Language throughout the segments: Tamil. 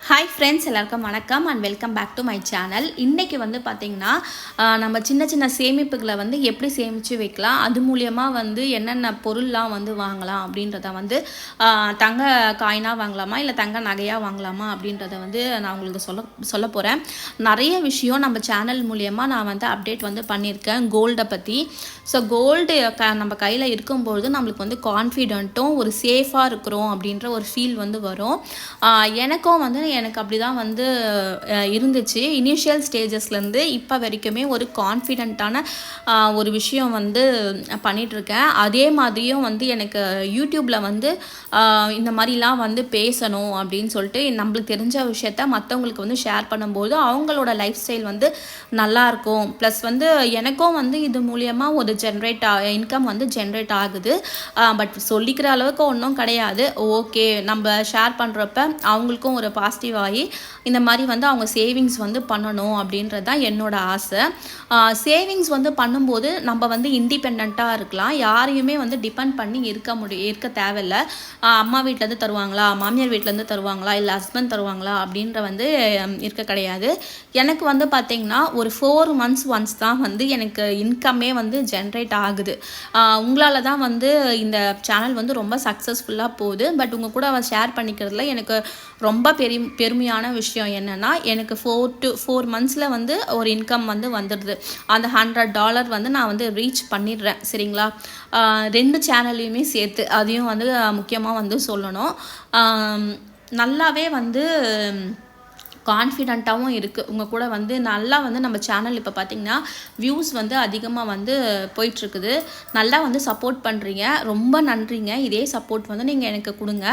ஹாய் ஃப்ரெண்ட்ஸ், எல்லாருக்கும் வணக்கம் and welcome back to my channel. இன்றைக்கி வந்து பார்த்திங்கன்னா நம்ம சின்ன சின்ன சேமிப்புகளை வந்து எப்படி சேமித்து வைக்கலாம், அது மூலியமாக வந்து என்னென்ன பொருள்லாம் வந்து வாங்கலாம் அப்படின்றத வந்து தங்க காயினாக வாங்கலாமா இல்லை தங்க நகையாக வாங்கலாமா அப்படின்றத வந்து நான் உங்களுக்கு சொல்ல போகிறேன். நிறைய விஷயம் நம்ம சேனல் மூலியமாக நான் வந்து அப்டேட் வந்து பண்ணியிருக்கேன் கோல்டை பற்றி. ஸோ கோல்டு நம்ம கையில் இருக்கும்பொழுது நம்மளுக்கு வந்து கான்ஃபிடென்ட்டும் ஒரு சேஃபாக இருக்கிறோம் அப்படின்ற ஒரு ஃபீல் வந்து வரும். எனக்கும் வந்து எனக்கு அப்படி தான் வந்து இருந்துச்சு. இனிஷியல் ஸ்டேஜஸ்லேருந்து இப்போ வரைக்குமே ஒரு கான்ஃபிடென்ட்டான ஒரு விஷயம் வந்து பண்ணிகிட்ருக்கேன். அதே மாதிரியும் வந்து எனக்கு யூடியூப்பில் வந்து இந்த மாதிரிலாம் வந்து பேசணும் அப்படின்னு சொல்லிட்டு நம்மளுக்கு தெரிஞ்ச விஷயத்த மற்றவங்களுக்கு வந்து ஷேர் பண்ணும்போது அவங்களோட லைஃப் ஸ்டைல் வந்து நல்லாயிருக்கும். ப்ளஸ் வந்து எனக்கும் வந்து இது மூலியமாக ஒரு இன்கம் வந்து ஜென்ரேட் ஆகுது. பட் சொல்லிக்கிற அளவுக்கு ஒன்றும் கிடையாது. ஓகே, நம்ம ஷேர் பண்ணுறப்ப அவங்களுக்கும் ஒரு பாசிட்டிவ் ஆகி இந்த மாதிரி வந்து அவங்க சேவிங்ஸ் வந்து பண்ணணும் அப்படின்றது தான் என்னோட ஆசை. சேவிங்ஸ் வந்து பண்ணும்போது நம்ம வந்து இண்டிபெண்ட்டாக இருக்கலாம். யாரையுமே வந்து டிபெண்ட் பண்ணி இருக்க தேவையில்லை. அம்மா வீட்டிலேருந்து தருவாங்களா, மாமியார் வீட்டிலேருந்து தருவாங்களா, இல்லை ஹஸ்பண்ட் தருவாங்களா அப்படின்ற வந்து இருக்க கிடையாது. எனக்கு வந்து பார்த்திங்கன்னா ஒரு 4 months ஒன்ஸ் தான் வந்து எனக்கு இன்கம்மே வந்து ஜென்ரேட் ஆகுது. உங்களால் தான் வந்து இந்த சேனல் வந்து ரொம்ப சக்ஸஸ்ஃபுல்லாக போகுது. பட் உங்கள் கூட ஷேர் பண்ணிக்கிறதுல எனக்கு ரொம்ப பெருமையான விஷயம் என்னென்னா, எனக்கு 4 months வந்து ஒரு இன்கம் வந்து வந்துடுது. அந்த $100 வந்து நான் வந்து ரீச் பண்ணிடுறேன். சரிங்களா? 2 சேனல்லையுமே சேர்த்து அதையும் வந்து முக்கியமாக வந்து சொல்லணும். நல்லாவே வந்து கான்ஃபிடென்ட்டாகவும் இருக்குது. உங்கள் கூட வந்து நல்லா வந்து நம்ம சேனல் இப்போ பார்த்திங்கன்னா வியூஸ் வந்து அதிகமாக வந்து போயிட்டுருக்குது. நல்லா வந்து சப்போர்ட் பண்ணுறீங்க, ரொம்ப நன்றிங்க. இதே சப்போர்ட் வந்து நீங்கள் எனக்கு கொடுங்க.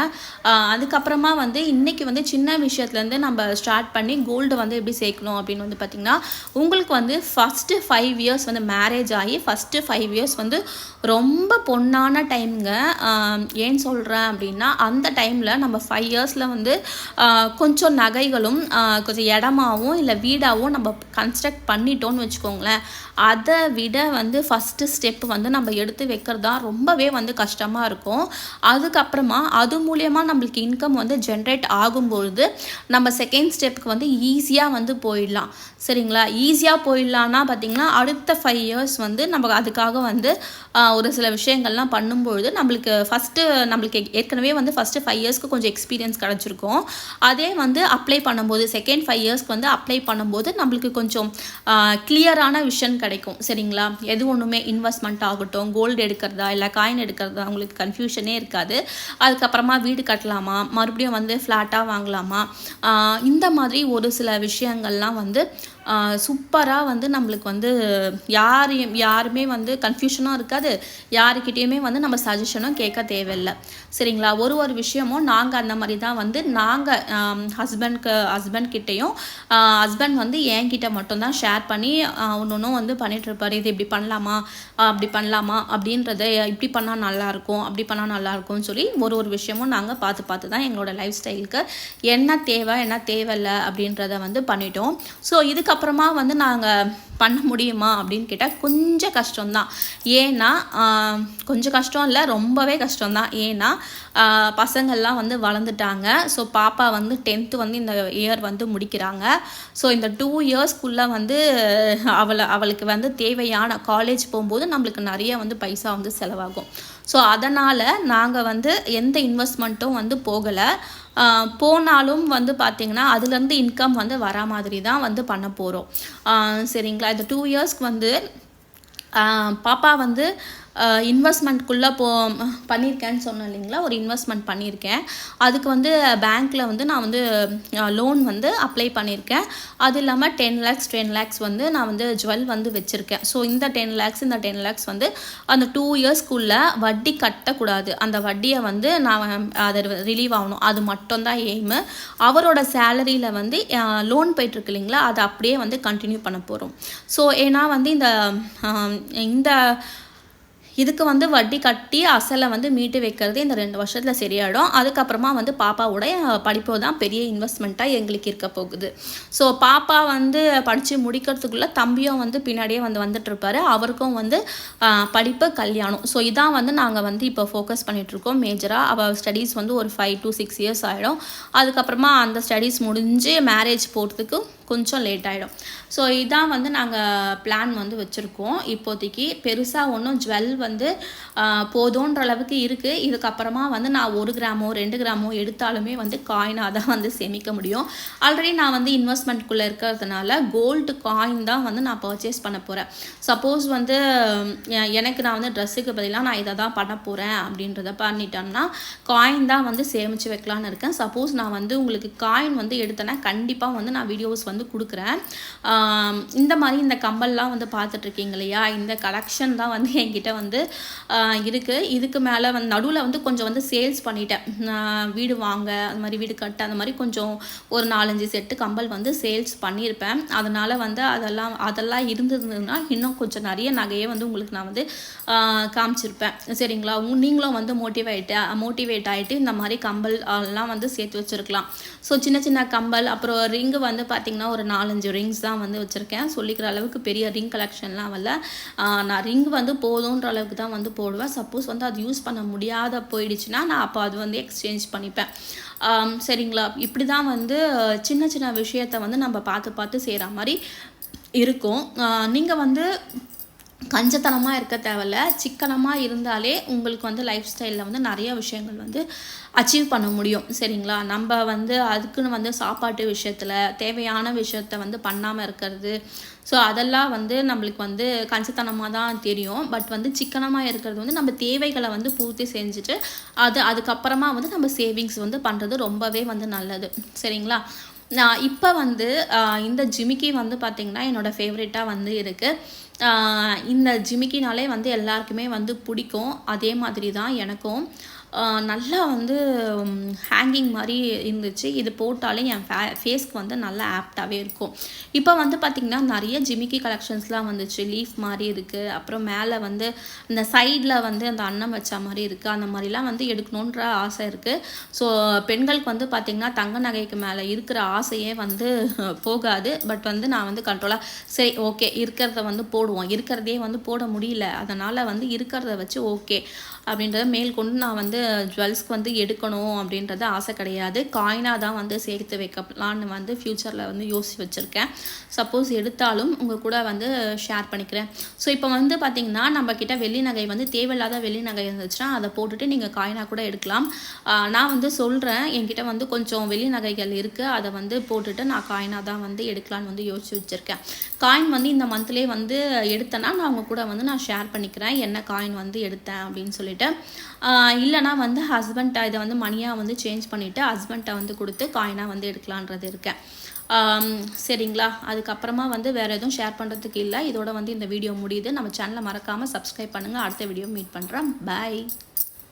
அதுக்கப்புறமா வந்து இன்றைக்கி வந்து சின்ன விஷயத்துலேருந்து நம்ம ஸ்டார்ட் பண்ணி கோல்டு வந்து எப்படி சேர்க்கணும் அப்படின்னு வந்து பார்த்திங்கன்னா, உங்களுக்கு வந்து ஃபஸ்ட்டு 5 years வந்து மேரேஜ் ஆகி ஃபஸ்ட்டு 5 years வந்து ரொம்ப பொன்னான டைமுங்க. ஏன் சொல்கிறேன் அப்படின்னா, அந்த டைமில் நம்ம 5 yearsல வந்து கொஞ்சம் நகைகளும் கொஞ்சம் இடமாவும் இல்லை வீடாகவும் நம்ம கன்ஸ்ட்ரக்ட் பண்ணிட்டோன்னு வச்சுக்கோங்களேன். அதை விட வந்து ஃபஸ்ட்டு ஸ்டெப் வந்து நம்ம எடுத்து வைக்கிறது தான் ரொம்பவே வந்து கஷ்டமாக இருக்கும். அதுக்கப்புறமா அது மூலியமாக நம்மளுக்கு இன்கம் வந்து ஜென்ரேட் ஆகும்பொழுது நம்ம செகண்ட் ஸ்டெப்புக்கு வந்து ஈஸியாக வந்து போயிடலாம். சரிங்களா? ஈஸியாக போயிடலான்னா பார்த்திங்கன்னா அடுத்த 5 years வந்து நம்ம அதுக்காக வந்து ஒரு சில விஷயங்கள்லாம் பண்ணும்பொழுது நம்மளுக்கு ஏற்கனவே வந்து ஃபஸ்ட்டு 5 yearsக்கு கொஞ்சம் எக்ஸ்பீரியன்ஸ் கிடச்சிருக்கும். அதே வந்து அப்ளை பண்ணும்போது செகண்ட் 5 yearsக்கு வந்து அப்ளை பண்ணும்போது நம்மளுக்கு கொஞ்சம் கிளியரான விஷன் கிடைக்கும். சரிங்களா? எது ஒன்றுமே இன்வெஸ்ட்மெண்ட் ஆகட்டும், கோல்டு எடுக்கிறதா இல்லை காயின் எடுக்கிறதா உங்களுக்கு கன்ஃபியூஷனே இருக்காது. அதுக்கப்புறமா வீடு கட்டலாமா, மறுபடியும் வந்து ஃப்ளாட்டாக வாங்கலாமா, இந்த மாதிரி ஒரு சில விஷயங்கள்லாம் வந்து சூப்பராக வந்து நம்மளுக்கு வந்து யாருமே வந்து கன்ஃபியூஷனும் இருக்காது. யாருக்கிட்டேயுமே வந்து நம்ம சஜஷனும் கேட்க தேவையில்லை. சரிங்களா? ஒரு விஷயமும் நாங்கள் அந்த மாதிரி தான் வந்து நாங்கள் ஹஸ்பண்ட் கிட்டேயும் ஹஸ்பண்ட் வந்து என்கிட்ட மட்டும்தான் ஷேர் பண்ணி ஒன்றும் வந்து பண்ணிகிட்ருப்பார். இது இப்படி பண்ணலாமா, அப்படி பண்ணலாமா, அப்படின்றத இப்படி பண்ணால் நல்லாயிருக்கும், அப்படி பண்ணால் நல்லாயிருக்கும்னு சொல்லி ஒரு விஷயமும் நாங்கள் பார்த்து தான் எங்களோட லைஃப் ஸ்டைலுக்கு என்ன தேவை என்ன தேவையில்லை அப்படின்றத வந்து பண்ணிட்டோம். ஸோ இதுக்கப்புறமா வந்து நாங்கள் பண்ண முடியுமா அப்படின்னு கேட்டால் கொஞ்சம் கஷ்டம்தான். ஏன்னா கொஞ்சம் கஷ்டம் இல்லை, ரொம்பவே கஷ்டம்தான். ஏன்னா பசங்கள்லாம் வந்து வளர்ந்துட்டாங்க. ஸோ பாப்பா வந்து 10th வந்து இந்த இயர் வந்து முடிக்கிறாங்க. ஸோ இந்த 2 yearsக்குள்ளே வந்து அவளுக்கு வந்து தேவையான காலேஜ் போகும்போது நம்மளுக்கு நிறைய வந்து பைசா வந்து செலவாகும். ஸோ அதனால் நாங்கள் வந்து எந்த இன்வெஸ்ட்மெண்ட்டும் வந்து போகலை. போனாலும் வந்து பார்த்திங்கன்னா அதுலேருந்து இன்கம் வந்து வரா மாதிரி தான் வந்து பண்ண போகிறோம். சரிங்களா? இந்த 2 yearsக்கு வந்து பாப்பா வந்து இன்வெஸ்ட்மெண்ட்குள்ளே பண்ணியிருக்கேன்னு சொன்னேன் இல்லைங்களா? ஒரு இன்வெஸ்ட்மெண்ட் பண்ணியிருக்கேன். அதுக்கு வந்து பேங்க்கில் வந்து நான் வந்து லோன் வந்து அப்ளை பண்ணியிருக்கேன். அது இல்லாமல் 10 lakhs வந்து நான் வந்து ஜுவல் வந்து வச்சுருக்கேன். ஸோ இந்த 10 lakhs வந்து அந்த 2 yearsக்குள்ளே வட்டி கட்டக்கூடாது. அந்த வட்டியை வந்து நான் அதை ரிலீவ் ஆகணும். அது மட்டும்தான் எய்மு. அவரோட சேலரியில் வந்து லோன் போயிட்டுருக்கு இல்லைங்களா, அதை அப்படியே வந்து கண்டினியூ பண்ண போகிறோம். ஸோ ஏன்னா வந்து இந்த இதுக்கு வந்து வட்டி கட்டி அசலை வந்து மீட்டு வைக்கிறது இந்த 2 வருஷத்தில் சரியாயிடும். அதுக்கப்புறமா வந்து பாப்பாவுடைய படிப்பு தான் பெரிய இன்வெஸ்ட்மெண்ட்டாக எங்களுக்கு இருக்க போகுது. ஸோ பாப்பா வந்து படித்து முடிக்கிறதுக்குள்ளே தம்பியும் வந்து பின்னாடியே வந்துட்டுருப்பாரு. அவருக்கும் வந்து படிப்பு, கல்யாணம். ஸோ இதான் வந்து நாங்கள் வந்து இப்போ ஃபோக்கஸ் பண்ணிகிட்ருக்கோம் மேஜராக. அவள் ஸ்டடீஸ் வந்து ஒரு 5 to 6 இயர்ஸ் ஆகிடும். அதுக்கப்புறமா அந்த ஸ்டடீஸ் முடிஞ்சு மேரேஜ் போகிறதுக்கு கொஞ்சம் லேட் ஆகிடும். ஸோ இதான் வந்து நாங்கள் பிளான் வந்து வச்சுருக்கோம். இப்போதைக்கு பெருசாக ஒன்றும் ஜுவல் வந்து போதுன்ற அளவுக்கு இருக்குது. இதுக்கப்புறமா வந்து நான் 1 கிராமோ 2 கிராமோ எடுத்தாலுமே வந்து காயினாக தான் வந்து சேமிக்க முடியும். ஆல்ரெடி நான் வந்து இன்வெஸ்ட்மெண்ட்குள்ளே இருக்கிறதுனால கோல்டு காயின் தான் வந்து நான் பர்ச்சேஸ் பண்ண போகிறேன். சப்போஸ் வந்து எனக்கு நான் வந்து ட்ரெஸ்ஸுக்கு பதிலாக நான் இதை தான் பண்ண போகிறேன் அப்படின்றத பண்ணிட்டேன்னா காயின் தான் வந்து சேமித்து வைக்கலான்னு இருக்கேன். சப்போஸ் நான் வந்து உங்களுக்கு காயின் வந்து எடுத்தேன்னா கண்டிப்பாக வந்து நான் வீடியோஸ் வந்து கொடுக்குறேன். இந்த மாதிரி இந்த கம்பல்லாம் வந்து பார்த்துட்ருக்கீங்க இல்லையா, இந்த கலெக்ஷன் தான் வந்து என்கிட்ட வந்து இருக்குது. இதுக்கு மேலே வந்து நடுவில் வந்து கொஞ்சம் வந்து சேல்ஸ் பண்ணிட்டேன். வீடு வாங்க அந்த மாதிரி வீடு கட்ட அந்த மாதிரி கொஞ்சம் ஒரு 4-5 செட்டு கம்பல் வந்து சேல்ஸ் பண்ணியிருப்பேன். அதனால் வந்து அதெல்லாம் இருந்ததுன்னா இன்னும் கொஞ்சம் நிறைய நகையை வந்து உங்களுக்கு நான் வந்து காமிச்சிருப்பேன். சரிங்களா, நீங்களும் வந்து மோட்டிவேட் ஆகிட்டு இந்த மாதிரி கம்பல் எல்லாம் வந்து சேர்த்து வச்சுருக்கலாம். ஸோ சின்ன சின்ன கம்பல், அப்புறம் ரிங்கு வந்து பார்த்திங்கன்னா ஒரு 4-5 ரிங்ஸ் தான் வந்து வச்சுருக்கேன். சொல்லிக்கிற அளவுக்கு பெரிய ரிங் கலெக்ஷன்லாம் வரல. நான் ரிங் வந்து போதுன்ற அளவுக்கு தான் வந்து போடுவேன். சப்போஸ் வந்து அது யூஸ் பண்ண முடியாத போயிடுச்சுன்னா நான் அப்போ அது வந்து எக்ஸ்சேஞ்ச் பண்ணிப்பேன். சரிங்களா, இப்படி தான் வந்து சின்ன சின்ன விஷயத்தை வந்து நம்ம பார்த்து செய்கிற மாதிரி இருக்கும். நீங்கள் வந்து கஞ்சத்தனமாக இருக்க தேவையில்ல, சிக்கனமாக இருந்தாலே உங்களுக்கு வந்து லைஃப் ஸ்டைலில் வந்து நிறைய விஷயங்கள் வந்து அச்சீவ் பண்ண முடியும். சரிங்களா, நம்ம வந்து அதுக்குன்னு வந்து சாப்பாட்டு விஷயத்தில் தேவையான விஷயத்த வந்து பண்ணாமல் இருக்கிறது, ஸோ அதெல்லாம் வந்து நம்மளுக்கு வந்து கஞ்சத்தனமாக தான் தெரியும். பட் வந்து சிக்கனமாக இருக்கிறது வந்து நம்ம தேவைகளை வந்து பூர்த்தி செஞ்சுட்டு அதுக்கப்புறமா வந்து நம்ம சேவிங்ஸ் வந்து பண்ணுறது ரொம்பவே வந்து நல்லது. சரிங்களா, நான் இப்போ வந்து இந்த ஜிமிக்கி வந்து பார்த்திங்கன்னா என்னோடய ஃபேவரட்டாக வந்து இருக்குது. இந்த ஜிமிக்கினாலே வந்து எல்லாருக்குமே வந்து பிடிக்கும். அதே மாதிரி தான் எனக்கும். நல்லா வந்து ஹேங்கிங் மாதிரி இருந்துச்சு. இது போட்டாலே என் ஃபேஸ்க்கு வந்து நல்லா ஆப்டாகவே இருக்கும். இப்போ வந்து பார்த்திங்கன்னா நிறைய ஜிமிக்கி கலெக்ஷன்ஸ்லாம் வந்துச்சு. லீஃப் மாதிரி இருக்குது, அப்புறம் மேலே வந்து இந்த சைடில் வந்து அந்த அன்னம் வச்ச மாதிரி இருக்குது. அந்த மாதிரிலாம் வந்து எடுக்கணுன்ற ஆசை இருக்குது. ஸோ பெண்களுக்கு வந்து பார்த்திங்கன்னா தங்க நகைக்கு மேலே இருக்கிற ஆசையே வந்து போகாது. பட் வந்து நான் வந்து கண்ட்ரோலாக சரி ஓகே இருக்கிறத வந்து போடுவோம், இருக்கிறதே வந்து போட முடியல, அதனால் வந்து இருக்கிறத வச்சு ஓகே அப்படின்றத மேற்கொண்டு நான் வந்து ஜுவல்ஸ்க்கு வந்து எடுக்கணும் அப்படின்றது ஆசை கிடையாது. காயினாக தான் வந்து சேர்த்து வைக்கலான்னு வந்து ஃப்யூச்சரில் வந்து யோசிச்சு வச்சுருக்கேன். சப்போஸ் எடுத்தாலும் உங்கள் கூட வந்து ஷேர் பண்ணிக்கிறேன். ஸோ இப்போ வந்து பார்த்திங்கன்னா நம்மக்கிட்ட வெள்ளி நகை வந்து தேவையில்லாத வெள்ளி நகை இருந்துச்சுன்னா அதை போட்டுட்டு நீங்கள் காயினாக கூட எடுக்கலாம். நான் வந்து சொல்கிறேன், என்கிட்ட வந்து கொஞ்சம் வெள்ளி நகைகள் இருக்குது, அதை வந்து போட்டுட்டு நான் காயினாக தான் வந்து எடுக்கலான்னு வந்து யோசிச்சு வச்சுருக்கேன். காயின் வந்து இந்த மந்த்லேயே வந்து எடுத்தேன்னா நான் உங்கள் கூட வந்து நான் ஷேர் பண்ணிக்கிறேன் என்ன காயின் வந்து எடுத்தேன் அப்படின்னு சொல்லிட்டு. இல்லைனா வந்து ஹஸ்பண்ட்டை இதை வந்து மணியாக வந்து சேஞ்ச் பண்ணிவிட்டு ஹஸ்பண்ட்டை வந்து கொடுத்து காயினாக வந்து எடுக்கலான்றது இருக்கேன். சரிங்களா, அதுக்கப்புறமா வந்து வேறு எதுவும் ஷேர் பண்ணுறதுக்கு இல்லை. இதோட வந்து இந்த வீடியோ முடியுது. நம்ம சேனலை மறக்காமல் சப்ஸ்கிரைப் பண்ணுங்கள். அடுத்த வீடியோ மீட் பண்ணுறேன். பாய்.